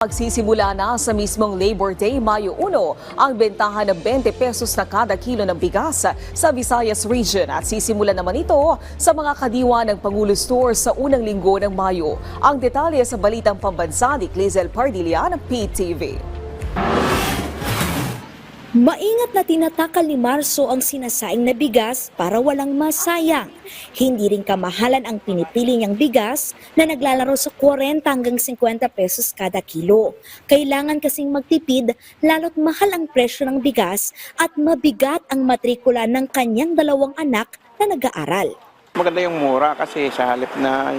Magsisimula na sa mismong Labor Day, Mayo 1, ang bentahan ng 20 pesos na kada kilo ng bigas sa Visayas Region at sisimula naman ito sa mga kadiwa ng Pangulo Store sa unang linggo ng Mayo. Ang detalye sa Balitang Pambansa ni Clizel Pardilla ng PTV. Maingat na tinatakal ni Marso ang sinasaing na bigas para walang masayang. Hindi rin kamahalan ang pinipili niyang bigas na naglalaro sa 40 hanggang 50 pesos kada kilo. Kailangan kasing magtipid lalo't mahal ang presyo ng bigas at mabigat ang matrikula ng kanyang 2 anak na nag-aaral. Maganda yung mura kasi sa halip na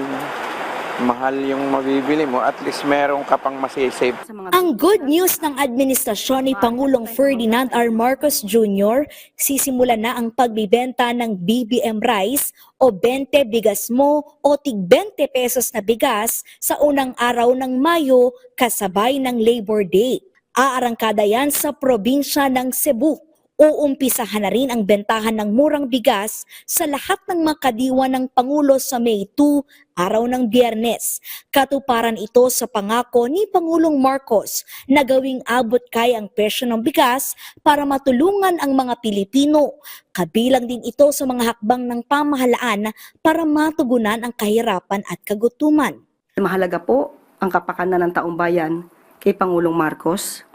mahal yung mabibili mo, at least meron ka pang masisave. Ang good news ng administrasyon ni Pangulong Ferdinand R. Marcos Jr., sisimula na ang pagbibenta ng BBM rice o 20 bigas mo o tig 20 pesos na bigas sa unang araw ng Mayo kasabay ng Labor Day. Aarangkada yan sa probinsya ng Cebu. Uumpisahan na rin ang bentahan ng murang bigas sa lahat ng makadiwa ng Pangulo sa May 2, araw ng Biyernes. Katuparan ito sa pangako ni Pangulong Marcos na gawing abot kaya ang presyo ng bigas para matulungan ang mga Pilipino. Kabilang din ito sa mga hakbang ng pamahalaan para matugunan ang kahirapan at kagutuman. Mahalaga po ang kapakanan ng taong bayan kay Pangulong Marcos.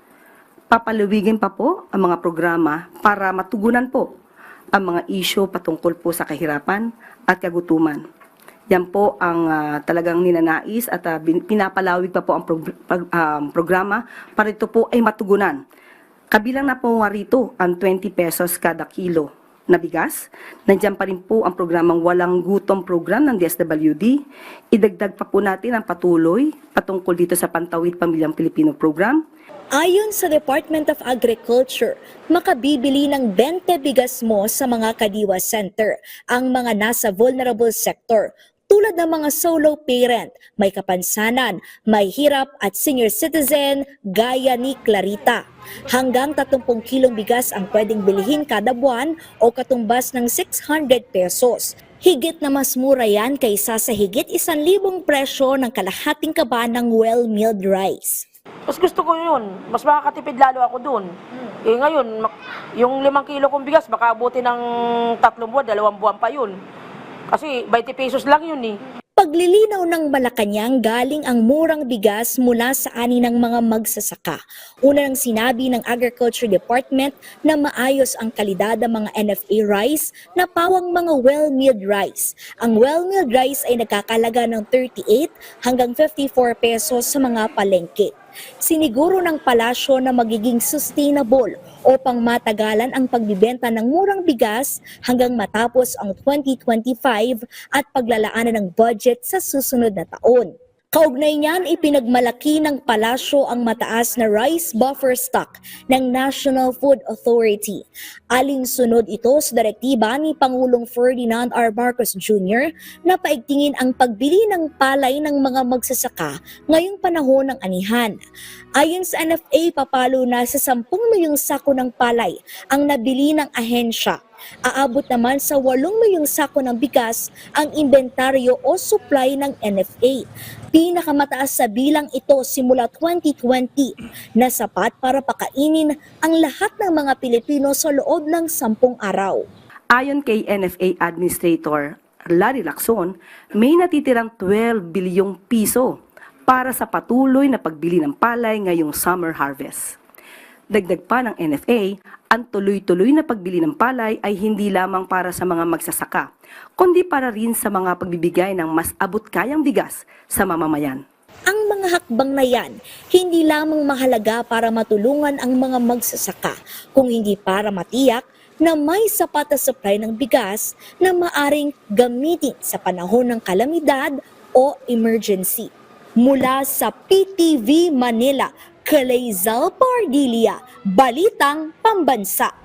Papaluwigin pa po ang mga programa para matugunan po ang mga isyu patungkol po sa kahirapan at kagutuman. Yan po ang talagang ninanais at pinapalawig pa po ang programa para ito po ay matugunan. Kabilang na po nga rito ang 20 pesos kada kilo na bigas. Nandiyan pa rin po ang programang Walang Gutom program ng DSWD. Idagdag pa po natin ang patuloy patungkol dito sa Pantawid Pamilyang Pilipino program. Ayon sa Department of Agriculture, makabibili ng 20 bigas mo sa mga Kadiwa Center ang mga nasa vulnerable sector tulad ng mga solo parent, may kapansanan, may hirap at senior citizen gaya ni Clarita. Hanggang 30 kilong bigas ang pwedeng bilihin kada buwan o katumbas ng 600 pesos. Higit na mas mura yan kaysa sa higit 1,000 presyo ng kalahating kaba ng well-milled rice. Mas gusto ko yun. Mas makakatipid lalo ako dun. Eh ngayon, yung 5 kilo kong bigas, baka abuti ng 3 buwan, 2 buwan pa yun. Kasi 20 pesos lang yun eh. Paglilinaw ng Malacanang galing ang murang bigas mula sa ani ng mga magsasaka. Una nang sinabi ng Agriculture Department na maayos ang kalidad ng mga NFA rice na pawang mga well-milled rice. Ang well-milled rice ay nakakalaga ng 38 hanggang 54 pesos sa mga palengke. Siniguro ng palasyo na magiging sustainable o pangmatagalan ang pagbibenta ng murang bigas hanggang matapos ang 2025 at paglalaanan ng budget sa susunod na taon. Kaugnay niyan, ipinagmalaki ng palasyo ang mataas na rice buffer stock ng National Food Authority. Alinsunod ito sa direktiba ni Pangulong Ferdinand R. Marcos Jr. na paigtingin ang pagbili ng palay ng mga magsasaka ngayong panahon ng anihan. Ayon sa NFA, papalo na sa 10 milyong sako ng palay ang nabili ng ahensya. Aabot naman sa 8 milyong sako ng bigas ang inventaryo o supply ng NFA. Pinakamataas sa bilang ito simula 2020 na sapat para pakainin ang lahat ng mga Pilipino sa loob ng 10 araw. Ayon kay NFA Administrator Larry Lacson, may natitirang 12 bilyong piso para sa patuloy na pagbili ng palay ngayong summer harvest. Dagdag pa ng NFA, ang tuloy-tuloy na pagbili ng palay ay hindi lamang para sa mga magsasaka, kundi para rin sa mga pagbibigay ng mas abot-kayang bigas sa mamamayan. Ang mga hakbang na yan, hindi lamang mahalaga para matulungan ang mga magsasaka, kung hindi para matiyak na may sapat na supply ng bigas na maaring gamitin sa panahon ng kalamidad o emergency. Mula sa PTV Manila, Clizel Pardilla, Balitang Pambansa.